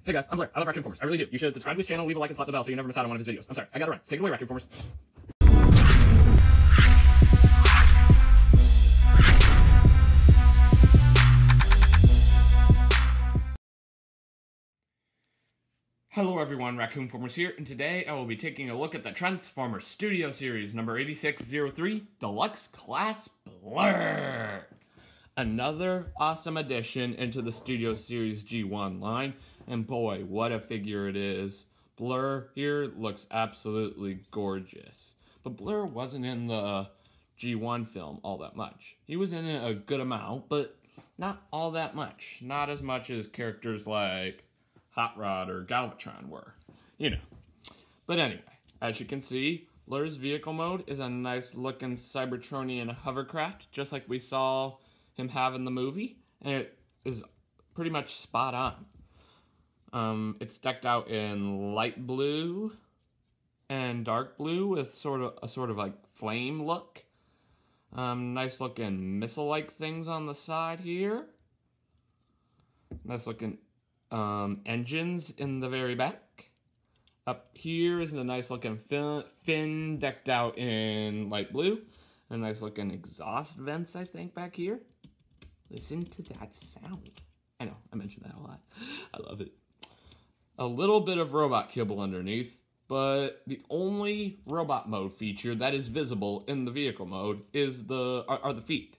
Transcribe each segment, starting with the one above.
Hey guys, I'm Blurr. I love Raccoon-Formers. I really do. You should subscribe to this channel, leave a like, and slap the bell so you never miss out on one of his videos. I'm sorry, I gotta run. Take it away, Raccoon-Formers. Hello everyone, Raccoon-Formers here, and today I will be taking a look at the Transformers Studio Series number 8603, Deluxe Class Blurr. Another awesome addition into the Studio Series G1 line, and boy, what a figure it is. Blurr here looks absolutely gorgeous. But Blurr wasn't in the G1 film all that much. He was in it a good amount, but not all that much. Not as much as characters like Hot Rod or Galvatron were, you know. But anyway, as you can see, Blurr's vehicle mode is a nice looking Cybertronian hovercraft, just like we saw him have in the movie, and it is pretty much spot on. It's decked out in light blue and dark blue with sort of like flame look. Nice looking missile-like things on the side here. Nice looking engines in the very back. Up here is a nice looking fin decked out in light blue. A nice looking exhaust vents, I think, back here. Listen to that sound. I know, I mentioned that a lot. I love it. A little bit of robot kibble underneath, but the only robot mode feature that is visible in the vehicle mode is are the feet.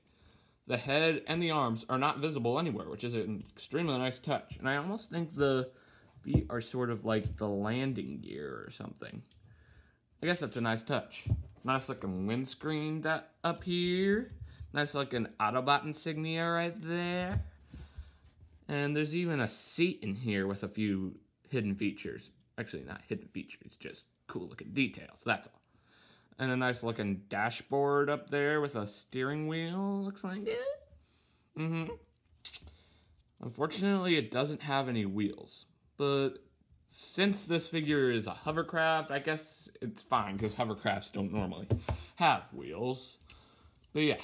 The head and the arms are not visible anywhere, which is an extremely nice touch. And I almost think the feet are sort of like the landing gear or something. I guess that's a nice touch. Nice looking windscreen up here. Nice looking Autobot insignia right there. And there's even a seat in here with a few hidden features. Actually, not hidden features, just cool looking details, that's all. And a nice looking dashboard up there with a steering wheel, looks like it. Unfortunately, it doesn't have any wheels. But since this figure is a hovercraft, I guess it's fine, because hovercrafts don't normally have wheels. But yeah,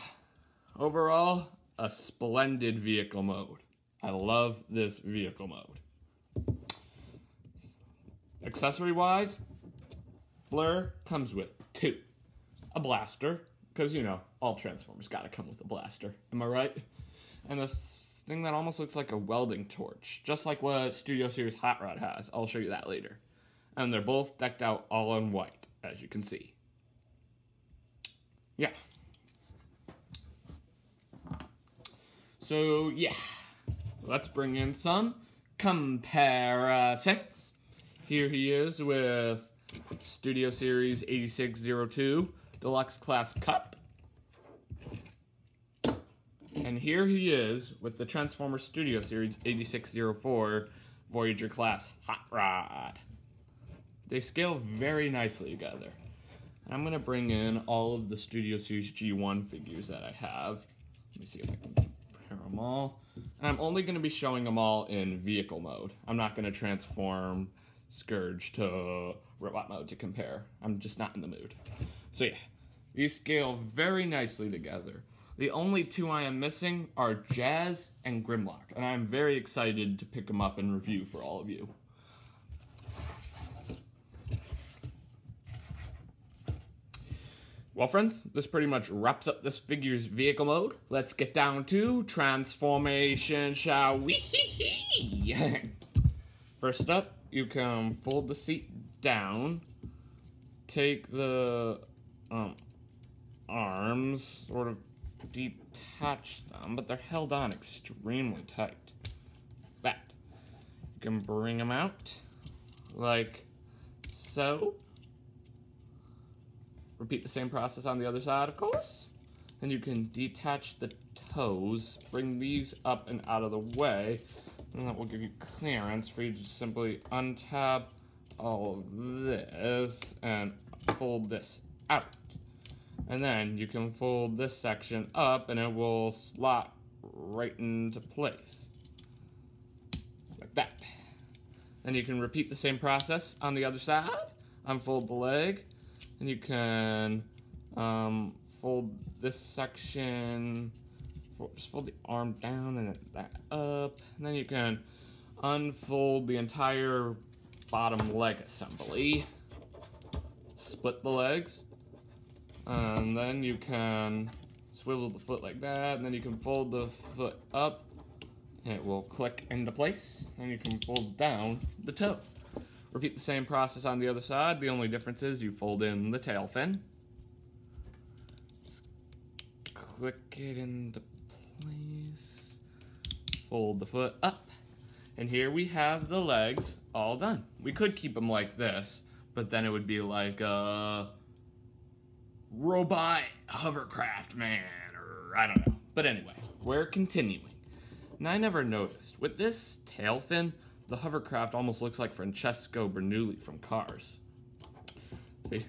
overall, a splendid vehicle mode. I love this vehicle mode. Accessory-wise, Blurr comes with two. A blaster, because, you know, all Transformers gotta come with a blaster. Am I right? And this thing that almost looks like a welding torch, just like what Studio Series Hot Rod has. I'll show you that later. And they're both decked out all in white, as you can see. Yeah. So, yeah. Let's bring in some comparisons. Here he is with Studio Series 8602 Deluxe Class Cup. And here he is with the Transformers Studio Series 8604 Voyager Class Hot Rod. They scale very nicely together. And I'm going to bring in all of the Studio Series G1 figures that I have. Let me see if I can compare them all. And I'm only going to be showing them all in vehicle mode. I'm not going to transform Scourge to robot mode to compare. I'm just not in the mood. So yeah, these scale very nicely together. The only two I am missing are Jazz and Grimlock, and I'm very excited to pick them up and review for all of you. Well friends, this pretty much wraps up this figure's vehicle mode. Let's get down to transformation, shall we? First up, you can fold the seat down, take the arms, sort of detach them, but they're held on extremely tight. That. You can bring them out like so. Repeat the same process on the other side, of course. And you can detach the toes, bring these up and out of the way, and that will give you clearance for you to simply untab all of this and fold this out. And then you can fold this section up and it will slot right into place. Like that. Then you can repeat the same process on the other side. Unfold the leg. And you can fold this section, just fold the arm down and then that up. And then you can unfold the entire bottom leg assembly, split the legs, and then you can swivel the foot like that, and then you can fold the foot up, and it will click into place, and you can fold down the toe. Repeat the same process on the other side. The only difference is you fold in the tail fin. Just click it into place. Fold the foot up. And here we have the legs all done. We could keep them like this, but then it would be like a robot hovercraft man, or I don't know. But anyway, we're continuing. And I never noticed, with this tail fin, the hovercraft almost looks like Francesco Bernoulli from Cars. See?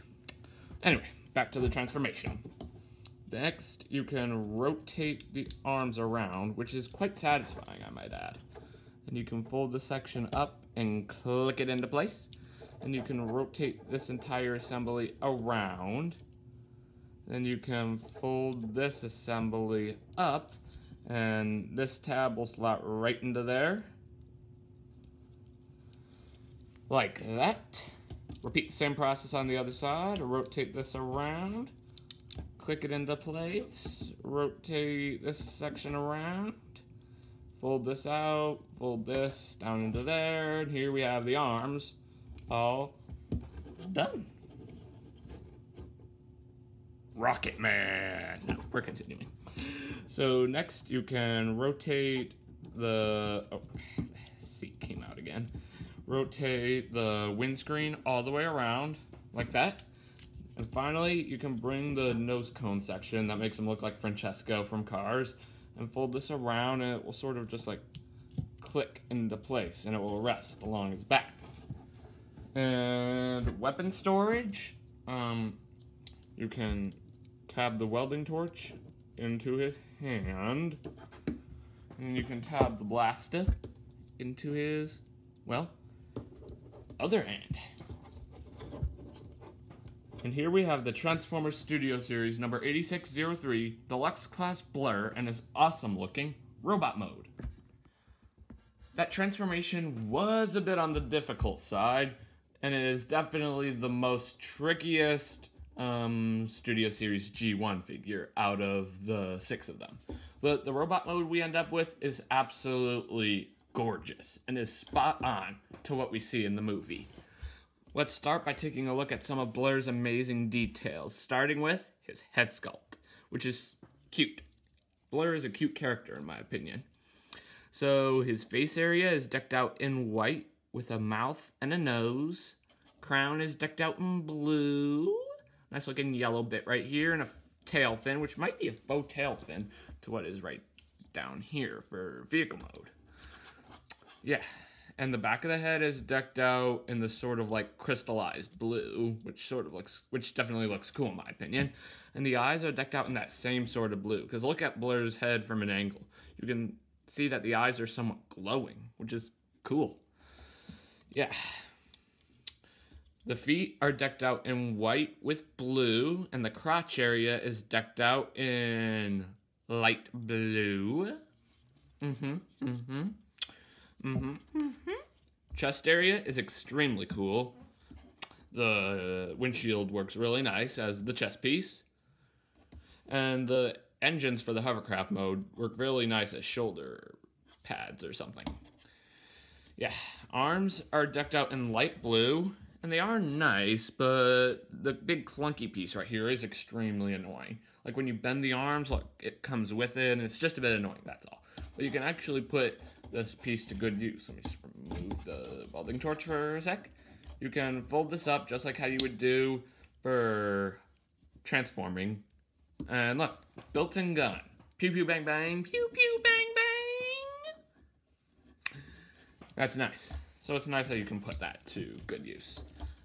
Anyway, back to the transformation. Next, you can rotate the arms around, which is quite satisfying, I might add. And you can fold the section up and click it into place. And you can rotate this entire assembly around. Then you can fold this assembly up, and this tab will slot right into there. Like that. Repeat the same process on the other side. Rotate this around. Click it into place. Rotate this section around. Fold this out. Fold this down into there. And here we have the arms all done. Rocket Man. No, we're continuing. So next you can rotate the... Oh, the seat came out again. Rotate the windscreen all the way around, like that. And finally, you can bring the nose cone section that makes him look like Francesco from Cars, and fold this around, and it will sort of just like click into place, and it will rest along his back. And weapon storage, you can tab the welding torch into his hand, and you can tab the blaster into his, well, other hand. And here we have the Transformers Studio Series number 8603 Deluxe Class Blurr and his awesome looking robot mode. That transformation was a bit on the difficult side, and it is definitely the most trickiest Studio Series G1 figure out of the 6 of them. But the robot mode we end up with is absolutely gorgeous and is spot on to what we see in the movie. Let's start by taking a look at some of Blurr's amazing details, starting with his head sculpt, which is cute. Blurr is a cute character in my opinion. So his face area is decked out in white with a mouth and a nose. Crown is decked out in blue. Nice looking yellow bit right here, and a tail fin, which might be a faux tail fin to what is right down here for vehicle mode. Yeah, and the back of the head is decked out in the sort of like crystallized blue, which definitely looks cool in my opinion. And the eyes are decked out in that same sort of blue, because look at Blurr's head from an angle. You can see that the eyes are somewhat glowing, which is cool. Yeah. The feet are decked out in white with blue, and the crotch area is decked out in light blue. Chest area is extremely cool. The windshield works really nice as the chest piece. And the engines for the hovercraft mode work really nice as shoulder pads or something. Yeah, arms are decked out in light blue, and they are nice, but the big clunky piece right here is extremely annoying. Like when you bend the arms, look, it comes with it, and it's just a bit annoying, that's all. But you can actually put this piece to good use. Let me just remove the welding torch for a sec. You can fold this up just like how you would do for transforming. And look, built-in gun. Pew pew bang bang, pew pew bang bang. That's nice. So it's nice how you can put that to good use.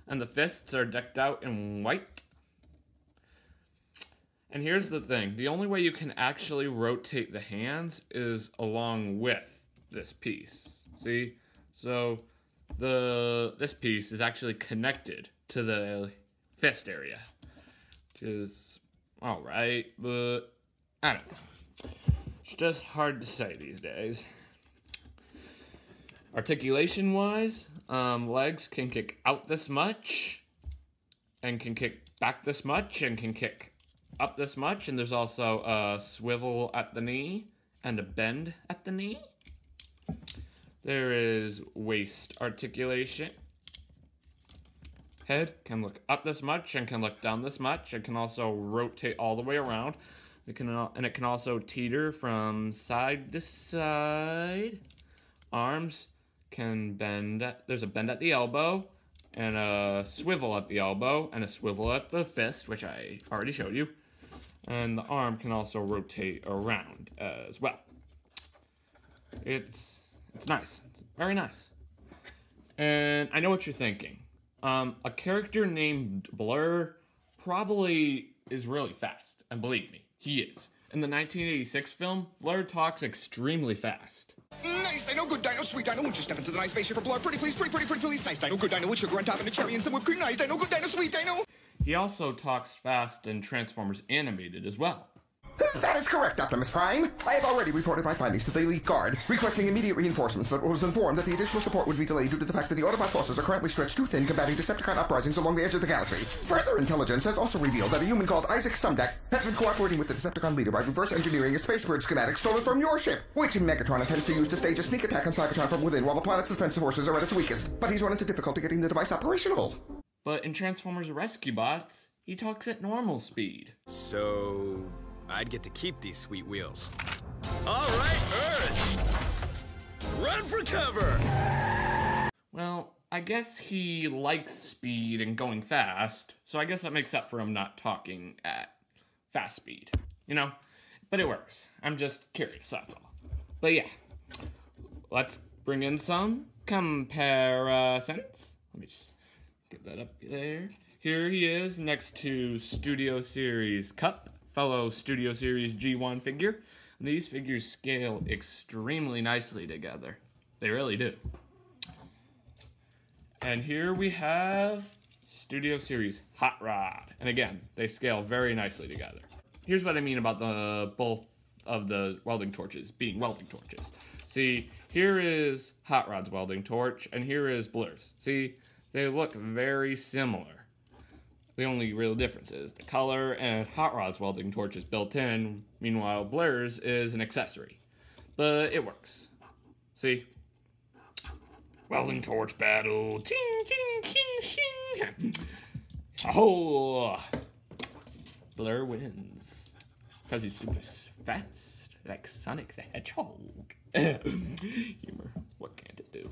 And the fists are decked out in white. And here's the thing. The only way you can actually rotate the hands is along with this piece. See? So this piece is actually connected to the fist area. Which is alright, but I don't know. It's just hard to say these days. Articulation-wise, legs can kick out this much, and can kick back this much, and can kick up this much, and there's also a swivel at the knee, and a bend at the knee. There is waist articulation. Head can look up this much and can look down this much. It can also rotate all the way around. It can also teeter from side to side. Arms can bend. There's a bend at the elbow, and a swivel at the elbow, and a swivel at the fist, which I already showed you. And the arm can also rotate around as well. It's nice. It's very nice. And I know what you're thinking. A character named Blurr probably is really fast. And believe me, he is. In the 1986 film, Blurr talks extremely fast. Nice dino, good dino, sweet dino, won't you step into the nice spaceship for Blurr? Pretty please, pretty please. Nice dino, good dino, with sugar on top and a cherry and some whipped cream. Nice dino, good dino, sweet dino. He also talks fast in Transformers Animated as well. That is correct, Optimus Prime. I have already reported my findings to the Elite Guard, requesting immediate reinforcements, but was informed that the additional support would be delayed due to the fact that the Autobot forces are currently stretched too thin combating Decepticon uprisings along the edge of the galaxy. Further intelligence has also revealed that a human called Isaac Sumdac has been cooperating with the Decepticon leader by reverse engineering a space bridge schematic stolen from your ship, which Megatron intends to use to stage a sneak attack on Cybertron from within while the planet's defensive forces are at its weakest. But he's run into difficulty getting the device operational. But in Transformers Rescue Bots, he talks at normal speed. So I'd get to keep these sweet wheels. All right, Earth! Run for cover! Well, I guess he likes speed and going fast, so I guess that makes up for him not talking at fast speed, you know? But it works. I'm just curious, that's all. But yeah, let's bring in some comparisons. Let me just get that up there. Here he is next to Studio Series Cup, fellow Studio Series G1 figure. And these figures scale extremely nicely together. They really do. And here we have Studio Series Hot Rod. And again, they scale very nicely together. Here's what I mean about both of the welding torches being welding torches. See, here is Hot Rod's welding torch, and here is Blurr's. See, they look very similar. The only real difference is the color, and Hot Rod's welding torch is built in, meanwhile Blurr's is an accessory. But it works. See? Welding torch battle. Ching, ching, ching, ching. Oh! Blurr wins. Because he's super fast, like Sonic the Hedgehog. Humor. What can't it do?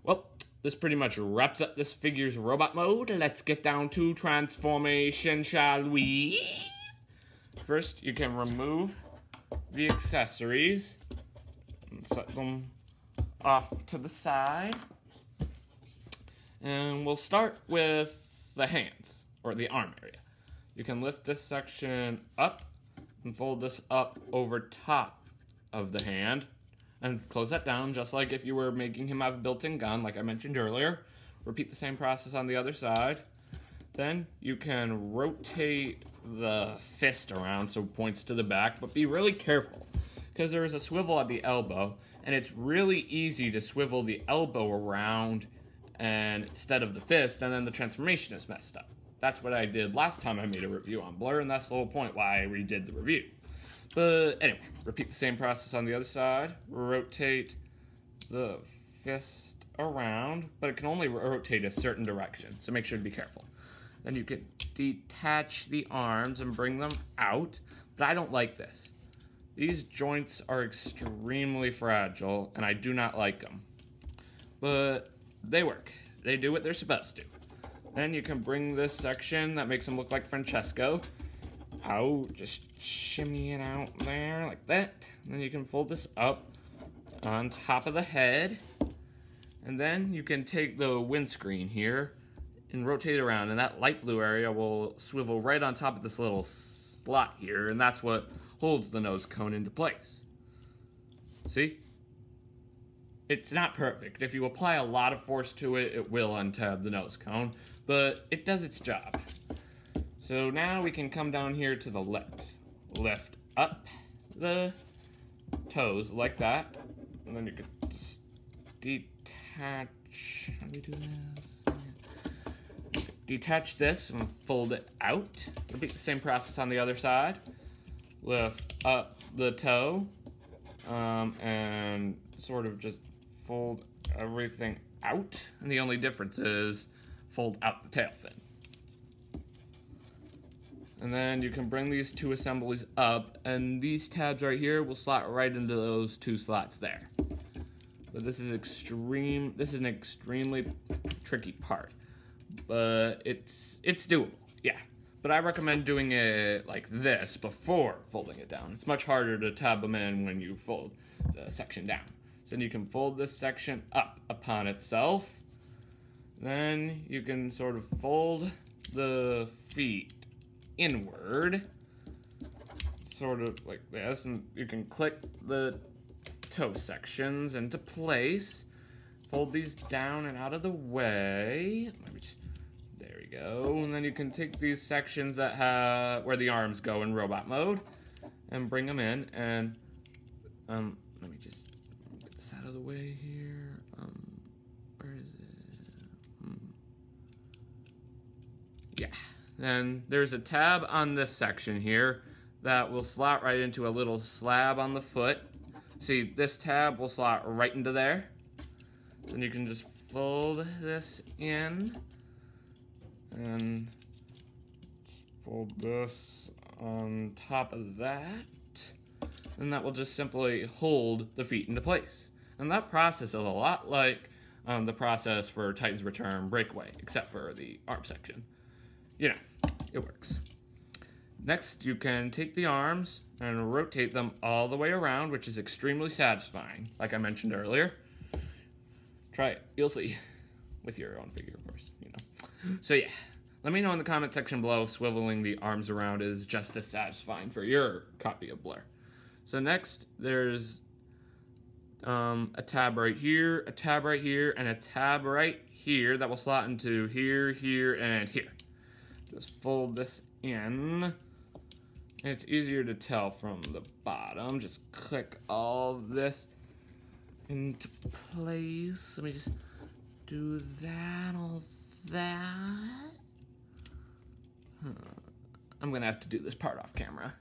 Well, this pretty much wraps up this figure's robot mode. Let's get down to transformation, shall we? First, you can remove the accessories and set them off to the side. And we'll start with the hands, or the arm area. You can lift this section up and fold this up over top of the hand and close that down, just like if you were making him have a built-in gun, like I mentioned earlier. Repeat the same process on the other side. Then you can rotate the fist around so it points to the back, but be really careful, because there is a swivel at the elbow, and it's really easy to swivel the elbow around and instead of the fist, and then the transformation is messed up. That's what I did last time I made a review on Blurr, and that's the whole point why I redid the review. But anyway, repeat the same process on the other side. Rotate the fist around, but it can only rotate a certain direction, so make sure to be careful. Then you can detach the arms and bring them out, but I don't like this. These joints are extremely fragile, and I do not like them. But they work. They do what they're supposed to. Then you can bring this section that makes him look like Francesco out, just shimmy it out there like that. And then you can fold this up on top of the head. And then you can take the windscreen here and rotate it around, and that light blue area will swivel right on top of this little slot here, and that's what holds the nose cone into place. See? It's not perfect. If you apply a lot of force to it, it will untab the nose cone, but it does its job. So now we can come down here to the legs. Lift up the toes like that, and then you can just detach. How do we do this? Yeah. Detach this and fold it out. Repeat the same process on the other side. Lift up the toe and sort of just fold everything out. And the only difference is fold out the tail fin. And then you can bring these two assemblies up, and these tabs right here will slot right into those two slots there. But this is an extremely tricky part, but it's doable, yeah. But I recommend doing it like this before folding it down. It's much harder to tab them in when you fold the section down. So then you can fold this section up upon itself. Then you can sort of fold the feet inward, sort of like this, and you can click the toe sections into place. Fold these down and out of the way. There we go. And then you can take these sections that have where the arms go in robot mode and bring them in. And let me just get this out of the way here. Where is it? Yeah. Then there's a tab on this section here that will slot right into a little slab on the foot. See, this tab will slot right into there. Then you can just fold this in and fold this on top of that. And that will just simply hold the feet into place. And that process is a lot like the process for Titan's Return Breakaway, except for the arm section. You know, it works. Next, you can take the arms and rotate them all the way around, which is extremely satisfying, like I mentioned earlier. Try it, you'll see. With your own figure, of course, you know. So yeah, let me know in the comment section below if swiveling the arms around is just as satisfying for your copy of Blurr. So next, there's a tab right here, a tab right here, and a tab right here that will slot into here, here, and here. Just fold this in, and it's easier to tell from the bottom. Just click all this into place. Let me just do that, all that. I'm gonna have to do this part off camera.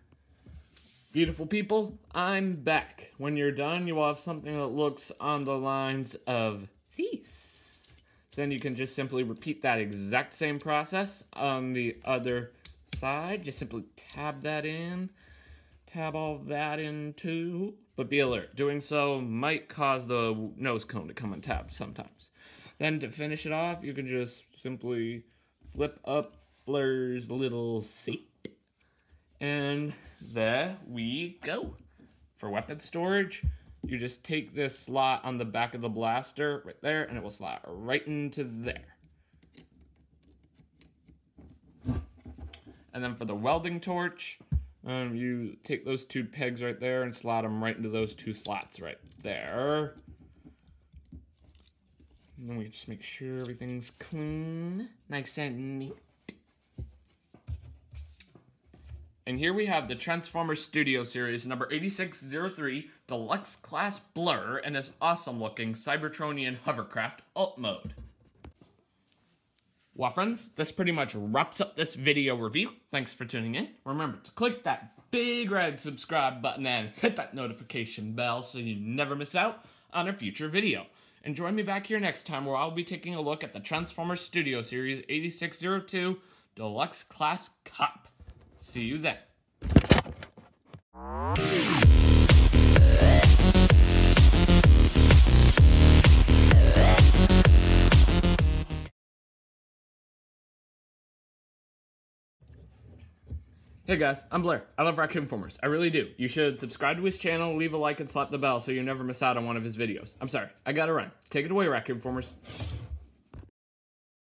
Beautiful people, I'm back. When you're done, you will have something that looks on the lines of these. So then you can just simply repeat that exact same process on the other side. Just simply tab that in, tab all that in too. But be alert, doing so might cause the nose cone to come untabbed sometimes. Then to finish it off, you can just simply flip up Blurr's little seat. And there we go. For weapon storage, you just take this slot on the back of the blaster right there, and it will slot right into there. And then for the welding torch, you take those two pegs right there and slot them right into those two slots right there. And then we just make sure everything's clean, nice and neat. And here we have the Transformers Studio Series number 8603 Deluxe Class Blurr and this awesome looking Cybertronian hovercraft alt mode. Well friends, this pretty much wraps up this video review. Thanks for tuning in. Remember to click that big red subscribe button and hit that notification bell so you never miss out on a future video. And join me back here next time where I'll be taking a look at the Transformers Studio Series 8602 Deluxe Class Cup. See you then. Hey guys, I'm Blurr. I love Raccoon-Formers. I really do. You should subscribe to his channel, leave a like, and slap the bell so you never miss out on one of his videos. I'm sorry, I gotta run. Take it away, Raccoon-Formers.